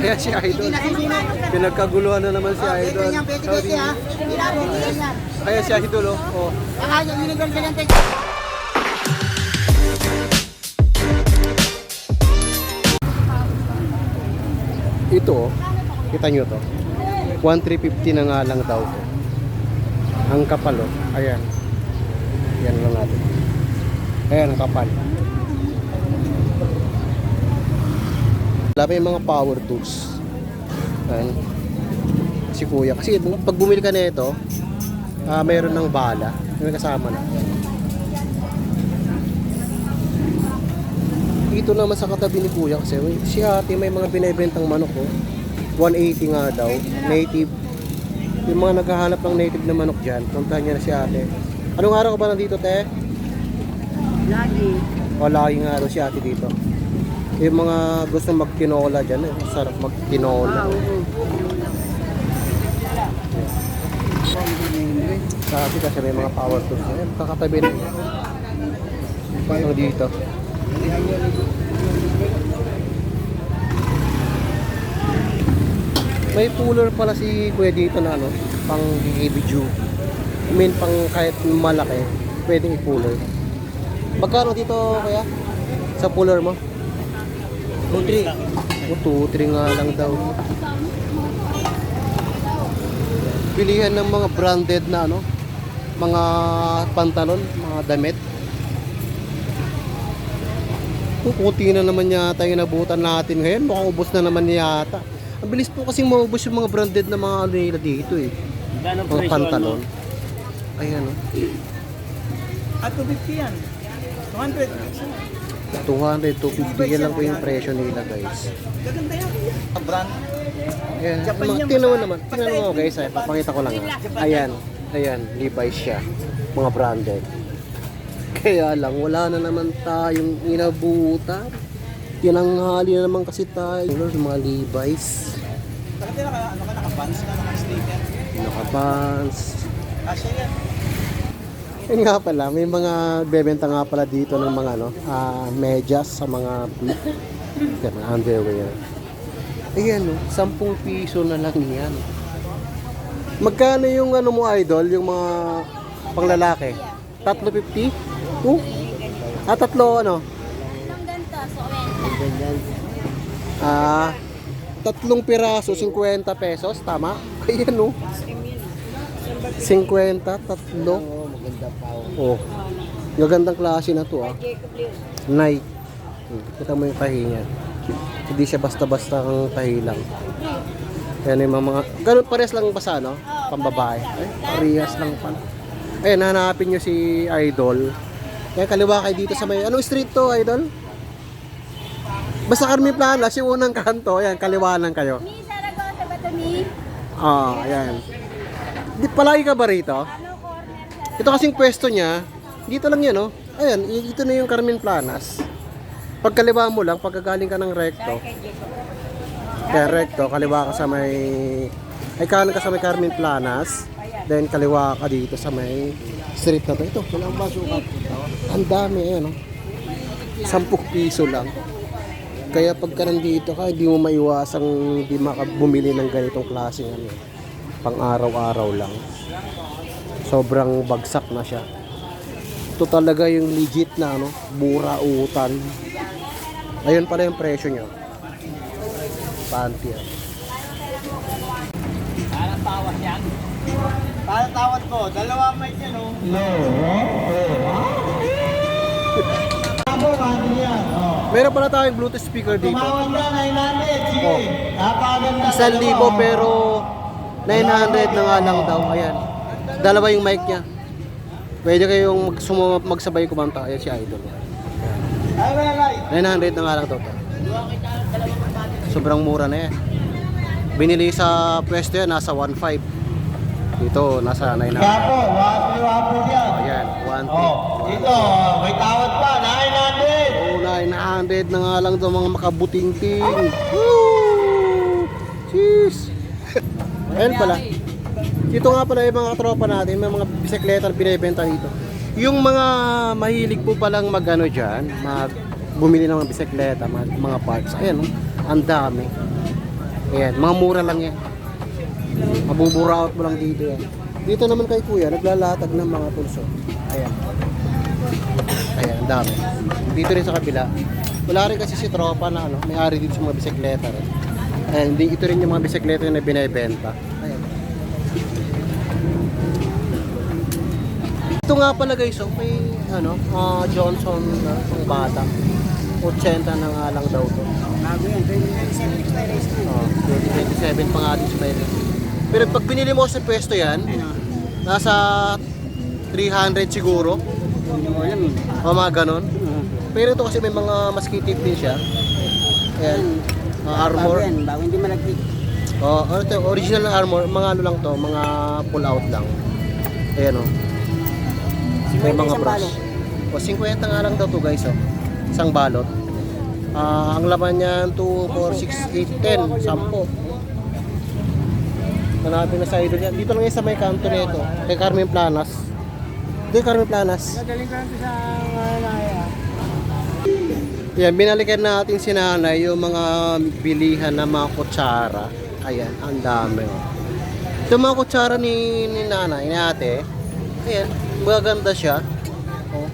Kaya si Idol. Pinagkaguluhan na naman si Idol. Kaya si Idol, oh. Ito, kita nyo to. 1,350 na nga lang daw to. Ang kapal, oh. Ayan. Yan lang natin. Ayan, ang kapal. Wala pa yung mga power tools. Ayan. Si Kuya. Kasi pag bumili ka na ito, mayroon ng bala. May kasama na. Ito naman sa katabi ni Kuya kasi si ate may mga binibentang manok, oh. 180 nga daw. Native. Yung mga naghahanap ng native na manok dyan, puntahan niya na si ate. Anong araw ka ba nandito, te? Lagi. O, lagi nga daw si ate dito. Yung mga gusto magtinola dyan, eh. Sarap magtinola. Sabi kasi may mga power tools na yan. Kakatabi na. Paano dito? May puller pala si Kuya dito na ano, pang heavy duty. I mean, pang kahit malaki, pwedeng i-puller. Magkano dito kaya? Sa puller mo? 2-3. O 2-3 nga lang daw. Pilihan ng mga branded na ano, mga pantalon, mga damit. Kunti na naman yata yung nabutan natin ngayon. Mukhang ubos na naman yata. Ang bilis po kasing maubos yung mga branded na mga ano nila dito eh. Mga pantalon. Ayan o. At 250 yan. 200. 200, 250. Yan lang po yung presyo nila guys. Gaganda yan. Brand. Ayan. Tingnan mo naman. Tingnan mo guys. Ay, papakita ko lang ha. Ayan. Ayan. Levi's siya. Mga branded. Kaya lang, wala na naman tayong inabutan. Tinanghali na naman kasi tayo. Yung mga Levi's. Bakit naka-pants ka, naka-sneaker? Naka-pants. Kasya yan. Yun nga pala, may mga bebenta nga pala dito ng mga ano, medyas sa mga underwear. Ayan o, 10 piso na lang yan. Magkano yung ano mo idol, yung mga panglalaki? 350? Tatlo ano? Tatlong piraso, 50 pesos, tama? Ayan o. 50, tatlo. Oh, magandang klase na to ah. Nike. Kita mo yung tahi niya. Hindi siya basta-basta ang tahi lang. Ayan yung mga ganun pares lang ba sa ano? Pambabae. Ay, parehas lang pala. Ayan, hanapin nyo si Idol. Kaya kaliwa kayo dito sa may... Anong street to, Idol? Basta Carmen Planas, yung unang kanto. Ayan, kaliwanan kayo. Mi, Saragosa ba ito, Mi? Ayan. Di palagi ka ba rito? Ito kasing pwesto niya, dito lang yan, oh. Ayan, ito na yung Carmen Planas. Pagkaliwa mo lang, pagkagaling ka ng recto. Kaya recto, kaliwa ka sa may... Ay, kanan ka sa may Carmen Planas. Then, kaliwa ka dito sa may street na to. Ito, walang basukat. Ang dami, ayan, oh. 10 piso lang. Kaya pagka nandito ka, hindi mo maiwasang hindi makabumili ng ganitong klaseng ano, pang araw-araw lang. Sobrang bagsak na siya. Ito talaga yung legit na ano, burautan. Ayun pala yung presyo niya. Panty. Parang tawad yan. Parang tawad ko. Dalawa mic yan, oh. Meron pala tayong Bluetooth speaker dito. Tumawad ka, 900. Sige. Napakaganda. 1,000 pero 900 na nga lang daw. Ayan. Dalawa yung mic niya. Pwede kayong magsabay kumanta. Ayan si Idol. 900 na nga lang daw. Sobrang mura na yan. Binili sa pwesto yan, nasa 1.5. Dito, nasa 900. Wapo, wapo yan. Ayan, 1.5. Dito, may tawad pa, 900. Oh, 900 na nga lang daw mga makabuting-ting. Woo! Jeez! Ayan pala. Dito nga pala yung mga tropa natin, may mga bisikleta na binibenta dito. Yung mga mahilig po palang mag-ano dyan, bumili ng mga bisikleta, mga parts. Ayan, ang dami. Ayan, mga mura lang yan. Mabuburaot mo lang dito yan. Dito naman kay kuya, naglalatag ng mga pulso. Ayan. Ayan, ang dami. Dito rin sa kabila. Wala rin kasi si tropa na ano, may-ari dito sa mga bisikleta rin. Ayan, ito rin yung mga bisikleta na binibenta. Ayan. Ito nga pala guys, oh, may ano, Johnson na pang bata. 80 na nga lang daw to. Bago yan, 2027 expiration. 2027 pa nga din expiration. Pero pag binili mo sa pwesto yan, nasa 300 siguro. Hindi ko alam eh. O mga ganon. Pero ito kasi may mga maskitip din siya. Ayan, mga armor. Bago yan, bago hindi malagkit. Ano to, original na armor, mga ano lang to, mga pull out lang. Ayan o. May mga brush. O 50 nga lang daw to guys oh. Isang balot. Ang laman niyan 2, 4, 6, 8, 10, 10. Hanapin na sa idol yan. Dito lang yan sa may kanto nito. Kay Carmen Planas. Dito Carmen Planas. Nagaling ko lang sa Malaya. Yan, binalikan natin si nanay yung mga bilihan ng mga kutsara. Ayan, ang dami. Oh. Ito mga kutsara ni nanay, ni ate. Ayan, magaganda siya. Oh.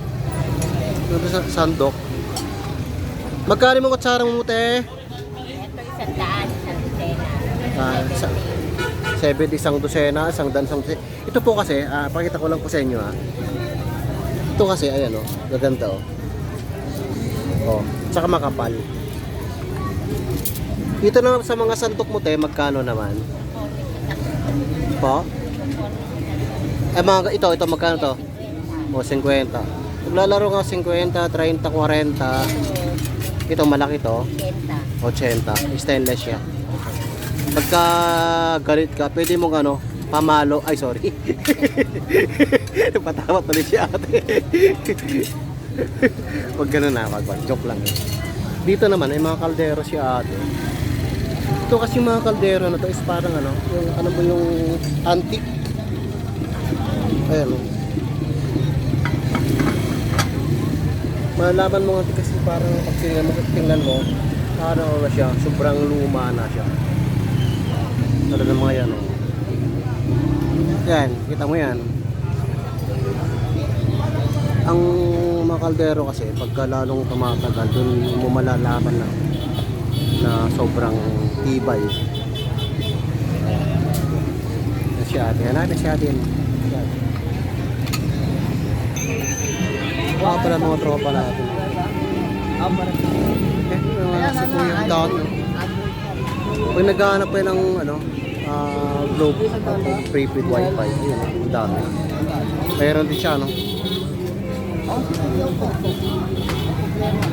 Ito sa sandok. Magkano mo kutsara mo te? Ito 100, isang dosena. 70 isang dosena, isang dan isang dosena. Ito po kasi, pakita ko lang po sa inyo ha. Ito kasi, ayan o, gaganda o. Oh, tsaka makapal. Dito na sa mga santok mo te, magkano naman? Po? Ito magkano to? O, 50. Naglalaro nga 50, 30, 40. Ito malaki to, 80. Stainless siya. Pagka galit ka, pwede mong ano, pamalo. Ay, sorry. Patawat ulit si ate. Huwag ganun na, wag. Joke lang. Dito naman, ay mga kaldero si ate. Ito kasi mga kaldero na to is parang ano, yung ano mo yung antique. Ayan o. Malalaman mo nga kasi parang pag tingnan mo, parang ano siya, sobrang luma na siya. Tala ng mga yan o. Yan, kita mo yan. Ang mga kaldero kasi, pagka lalong tumatagal, dun mo malalaman na sobrang tibay. Yan si ate. Hanapin si ate. Baka pala mga tropa natin. Si Kuya dati. Pag naghahanap pa ng ano, globe, prepaid wifi, yun, ang dami. Mayroon din siya, no?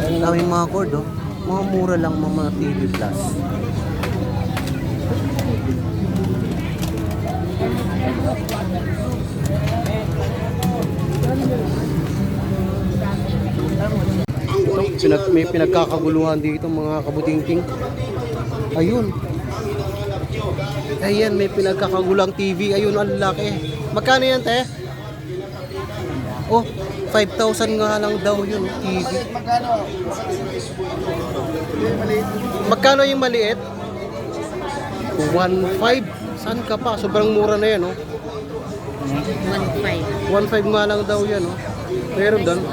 Ang daming mga cord, oh. Mga mura lang mga TV Plus. May pinagkakaguluhan dito mga kabutingting. Ayun. Ayan, may pinagkakagulang TV. Ayun, ang laki. Magkano yan, te? Oh, 5,000 nga lang daw yun, TV. Magkano yung maliit? 1,500. Saan ka pa? Sobrang mura na yan, oh. 1.5. 1,500 nga lang daw yan, oh. Meron doon.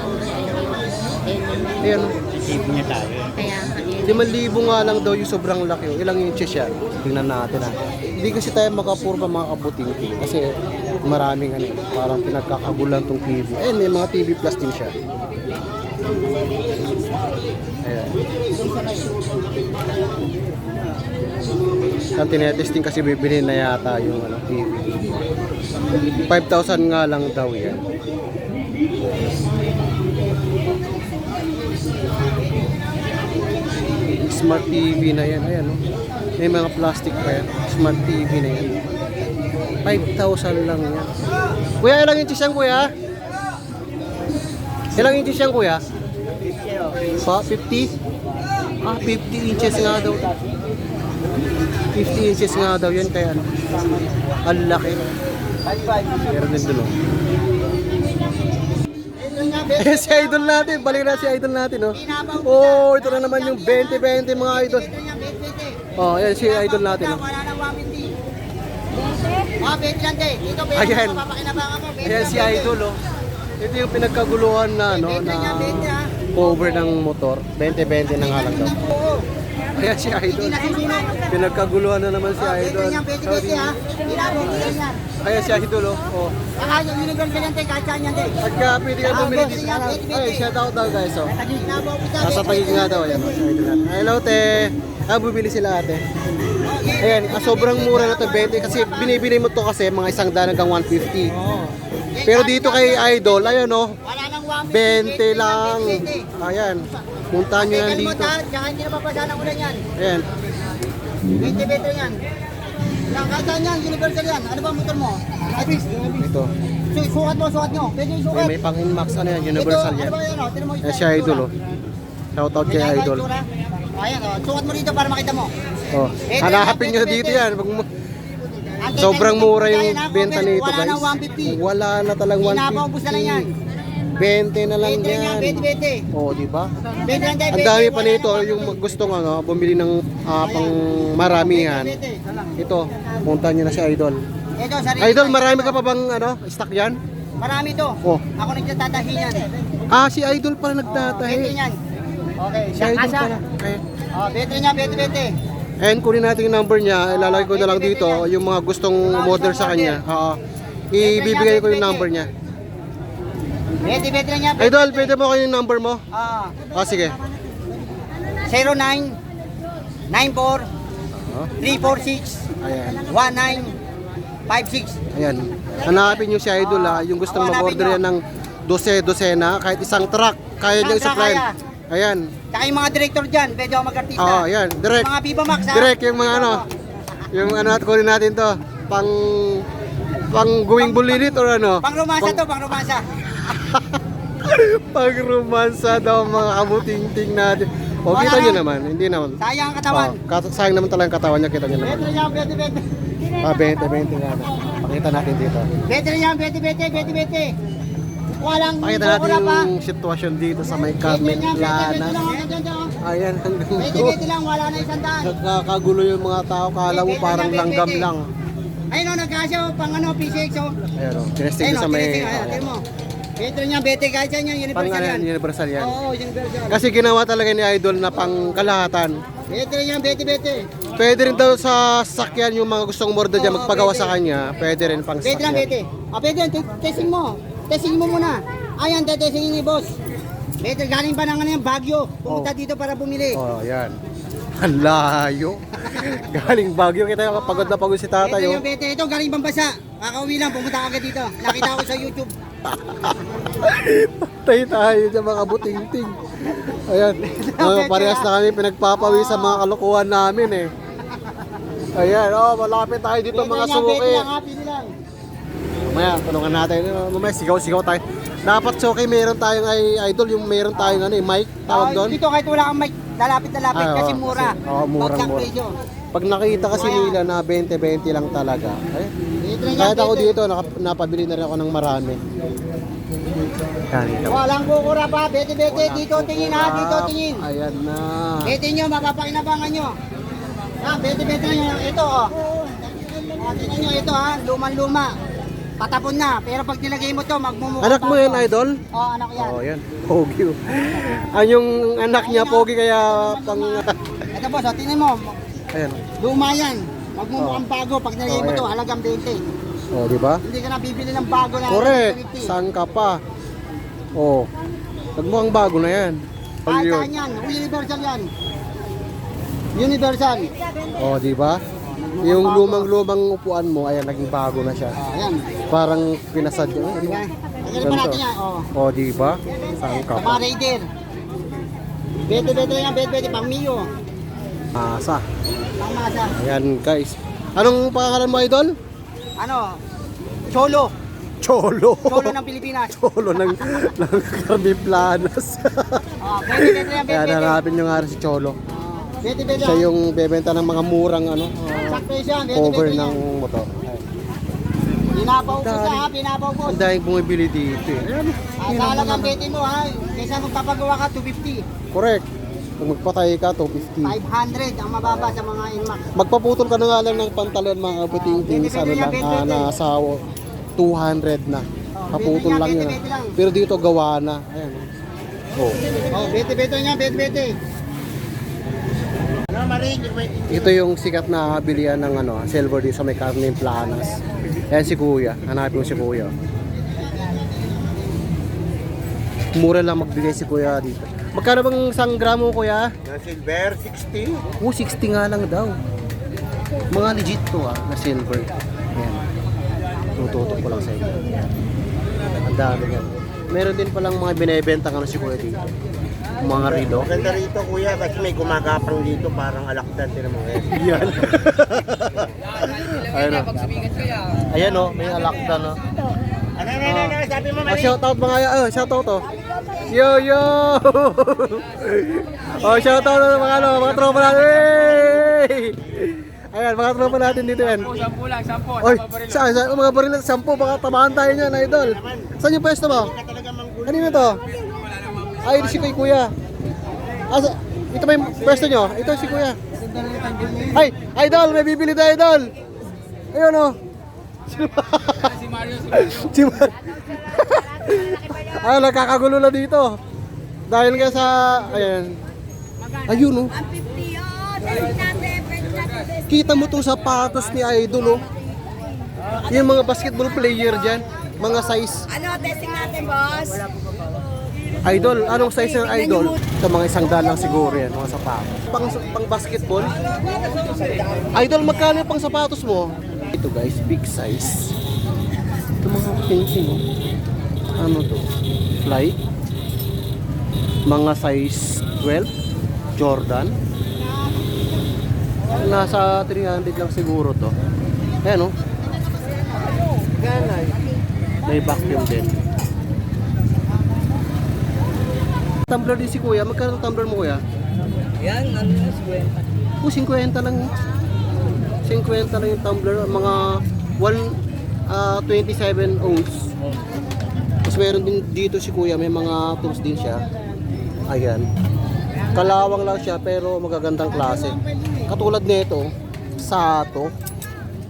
Ayan, oh. Save niya tayo. Kaya 5,000 nga lang daw yung sobrang laki. Oh. Ilang inches siya? Tingnan natin ha. Hindi kasi tayo makapurpa mga kabuting kasi maraming ano, parang pinagkakagulan tong TV. Ayun, may mga TV Plus din siya. Ayan. Ang tinetesting kasi bibili na yata yung ano, TV. 5,000 nga lang daw yan. Smart TV na yan. Ayan, oh. May mga plastic pa yan. Smart TV na yan. 5,000 lang yan. Kuya, ilang inches yan, kuya? Ilang inches yan, kuya? Pa, 50? 50 inches nga daw. 50 inches nga daw yan. Kaya ano? Ang laki. Meron din dun, oh. Si idol natin, balik na si idol natin, oh. Oh, ito na naman yung 20-20 mga idol. Oh, ayan si idol natin. Oh. Wala nang 150. Ah, 20 lang din. Dito, 20 Ayan. lang. Mapapakinabangan mo. 20 Ayan lang, si 20. idol, oh. Ito yung pinagkaguluhan na, ano, 20 na lang, 20 ha. cover ng motor. 20-20 na nga lang daw. Oo. Ayan si Hindi idol. nasusunod. Pinagkaguluhan na naman si 20 idol. lang, 20 ha. Ilabong mo yan yan. Ayan si idol, oh. Oh. Saka yung universal yan, te. Kahit saan yan, te. Pagka pwede ka bumili dito. Ay, shout out daw guys, oh. Ilabong mo Nasa Taguig nga daw, ayan. Si idol natin. Hello, te. Bumili sila ate. Ayan, sobrang mura na to, 20. Kasi binibili mo to kasi mga 100 hanggang 150. Pero dito kay idol, ayun, oh. Wala nang 150. 20 lang. Ayan. Puntahan nyo yan Helmet dito. ha. Tsaka hindi napapadaan ang ulan yan. Ayan. 20 beto yan. Yan, kahit saan yan, universal yan. Ano ba ang motor mo? Ito. Sukat mo, sukat nyo. Pwede yung sukat. May pang Inmax, ano yan, universal Ito, yan. ano ba yan, oh? Tignan mo yung Ayan si style, idol, itsura. oh. Shout out kay Tingnan mo idol. itsura. Ayan, oh. Sukat mo dito para makita mo. Oh. Ito, Hanapin nyo ito, dito ito. yan. Ang Sobrang technical mura yung yan, ha, benta Cover. nito, Wala guys. nang 150. Wala na talagang Pinapaubos na lang yan. 20 na lang 20 yan, yan. 20. Oh, di ba? 20 lang tayo, Ang dami 20, pa wala nito, nang yung gustong ano, bumili ng pang maramihan. 20. Ito, punta niyo na si Idol. Ito, sarili. Idol, marami ka pa bang ano, stock yan? Marami to. Oh. Ako nagtatatahi yan. Ah, si Idol pala 20 nagtatahi. yan. Okay, Si siya Idol kasa. pala. Ayan. Oh, 20 niya, 20. And kunin natin yung number niya, ilalagay ko na lang dito yung mga gustong model sa kanya. Oo. Ibibigay ko yung number niya. 20 lang niya. Idol, pwede mo ko yung number mo? Ah, Oh, sige. 09 94 Oh, 346 ayan. 1956. Ayan. Hanapin nyo si Idol ha, yung gustong mag-order yan ng 12-dosena, kahit isang truck, kaya nyo Isang truck i-supply. kaya. Ayan. Tsaka yung mga director dyan, pwede ako mag-artista. Oo, ayan. Direct. Mga Viva Max ha. Direct yung mga ano. Yung ano at kunin natin to. Pang going bulilit or ano? Pang romansa to, pang romansa. Pang romansa daw mga kabuting-ting natin. O, kita nyo naman. Hindi naman. Sayang ang katawan. Sayang naman talaga ang katawan niya. Kita nyo naman. 20 niya, 20. 20 nga. Pakita natin dito. 20 niya, 20. Walang Pakita natin sukura pa. yung sitwasyon dito sa may Carmen 20 Planas. lang, Ayan, hanggang 20 lang, wala na 100. Nagkakagulo yung mga tao. Kala mo parang langgam lang. Ayun o, nagkasya o, pang ano, PCX o. Ayan o, tinesting Ayun ko o, sa may... tinesting, ayun, tignan mo. 20 niya, 20 kahit saan yan, Pang universal ano yan. yan, universal yan. Oo, universal. Kasi ginawa talaga ni Idol na pang kalahatan. 20 niya, 20. Pwede rin daw sa sakyan yung mga gustong umorder dyan magpagawa sa kanya. Pwede rin pang 20 lang, sakyan. 20. Pwede yan, testing mo. Testing mo muna. Ayan, testing ni boss. 20, galing pa ng ano yan, Baguio. Pumunta dito para bumili. Oh, yan. Ang layo. Galing Baguio. Kita yung pagod na pagod si tatay. Ito Oh. yung 20, ito galing Bambasa. Kakauwi lang, pumunta agad dito. Nakita ko sa YouTube. Tayo tayo dyan mga buting-ting. Ayan. Parehas na kami pinagpapawi sa mga kalokohan namin eh. Ayan. Oh, malapit tayo dito mga 20 suki. lang, happy lang. Mamaya, tulungan natin. Mamaya, sigaw-sigaw tayo. Dapat suki, meron tayong idol. Yung meron tayong ano, mic. Tawag doon. Dito kahit wala kang mic, lalapit-lalapit Ah, kasi oo, mura. kasi- oo, murang-mura. Bagsak presyo. Pag nakita kasi nila na 20-20 lang talaga. Ay, Dito lang kahit yan, ako 20. dito, napabili na rin ako ng marami. Yan, ito. Walang kukura pa, bete-bete, dito tingin ha, dito tingin. Ayan na. Bete nyo, mapapakinabangan nyo. Ha, bete-bete nyo, ito oh. Tingnan nyo, ito ha, lumang-luma. Patapon na, pero pag nilagay mo to, magmumukha Anak mo pa yan, to. idol? Oo, anak ko yan. Oh, yan. Pogi. Yung anak niya, pogi kaya pang... Ito boss, oh, tingnan mo, Ayan. luma yan. Magmumukhang bago, pag nilagay mo Oh, to, ayan. halagang 20. Oh, di ba? Hindi ka na bibili ng bago na Correct. 50. Saan ka pa? Oh. Nagmukhang bago na yan. All Kahit yun. saan yan, universal yan. Universal. Oh, di ba? Yung lumang-lumang upuan mo, ayan, naging bago na siya. Ayan. Parang pinasad yun. Ano? Diba? Tagalan pa Ganito. natin yan. Oh. Oh, di ba? Saan ka Sa pa? mga raider. Bete-bete yan, bete-bete. Pang Mio. Asa. Pang Masa. Ayan, guys. Anong pangalan mo, idol? Ano? Cholo. Cholo. Cholo ng Pilipinas. Cholo ng Carmen Planas. Oh, bete-bete yan, Ayan, bete-bete. hanapin nyo nga rin si Cholo. Bete-bete. Siya yung bebenta ng mga murang ano, Sakto siya, cover bete-bete ng yan. motor. Ayan. Pinapaw ko siya ha, pinapaw ko. Ang daming bumibili dito eh. Ayan. Sa halagang bete mo ha, kaysa magpapagawa ka, 250. Correct. Pag magpatay ka, 250. 500 ang mababa sa mga Inmax. Magpaputol ka na nga lang ng pantalon mga kabuting sa ano lang, nasa 200 na. Kaputol lang yun. Pero dito gawa na. Ayan. Oh. Oh, bete niya, bete. Ano, Maring? Ito yung sikat na bilihan ng ano, silver dito sa may Carmen Planas. Ayan si Kuya. Hanapin mo si Kuya. Mura lang magbigay si Kuya dito. Magkano bang isang gramo, Kuya? Na silver, 60. 60 nga lang daw. Mga legit to na silver. Ayan. Tututok ko lang sa inyo. Ang dami yan. Meron din palang mga binebenta ano si Kuya dito. Mga rilo. Maganda rito kuya kasi may gumagapang dito parang alakdan din naman eh. Yan. Ayan o. Ayan o, may alakda no. Ano, sabi mo Shoutout mga shoutout to. Yo yo. Shoutout mga tropa natin. Hey! Ayan, mga tropa natin dito yan. 10 lang, 10. Oy, saan mga baril 10 baka tamaan tayo niyan, idol. Saan yung pwesto mo? Kanino to? Ay, si Kuya. Ito ba yung pwesto nyo? Ito si Kuya. Ay, idol, may bibili tayo, idol. Ayun o. Si Mario. Ay, nakakagulo na dito. Dahil nga sa, ayan. Ayun o. Kita mo tong sapatos ni idol o. Yung mga basketball player dyan. Mga size. Ano, testing natin, boss? Idol, anong size ng idol? Ito mga 100 lang siguro yan, mga sapatos. Pang basketball? Idol, magkano yung pang sapatos mo? Ito guys, big size. Ito mga painting oh. Ano to? Flight? Mga size 12? Jordan? Nasa 300 lang siguro to. Ayan oh. May vacuum din. Tumbler din si Kuya. Magkano ang tumbler mo, Kuya? Yan, ano na, 50. 50 lang. 50 lang yung tumbler. Mga 27 ounce. Tapos meron din dito si Kuya. May mga tools din siya. Ayan. Kalawang lang siya pero magagandang klase. Katulad nito, Sato.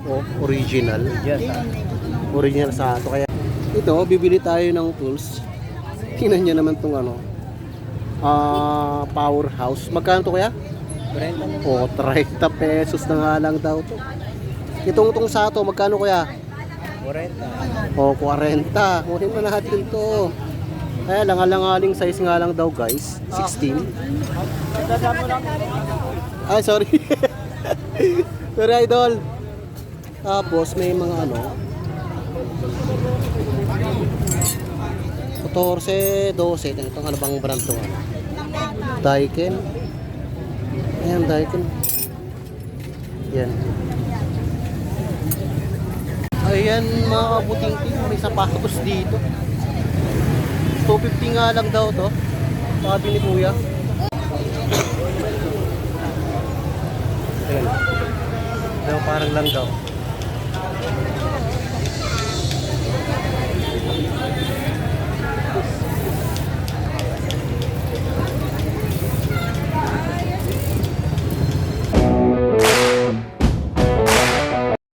Oh, original. Original Sato. Kaya ito, bibili tayo ng tools. Tingnan niyo naman tong ano. Powerhouse. Magkano to Kuya? 30. Oh, 30 pesos na nga lang daw to. Itong Sato, magkano Kuya? 40. Oh, 40. Kunin mo natin to. Kaya langaling size nga lang daw guys. 16. Ay, sorry. Sorry idol. Tapos may mga ano 14, 12. Itong ano bang brand to? Daikin. Ayan, Daikin. Yan. Ayan mga kabuting-ting. May sapatos dito. 250 nga lang daw to. Sabi ni Kuya. Ayan. Pero parang lang daw.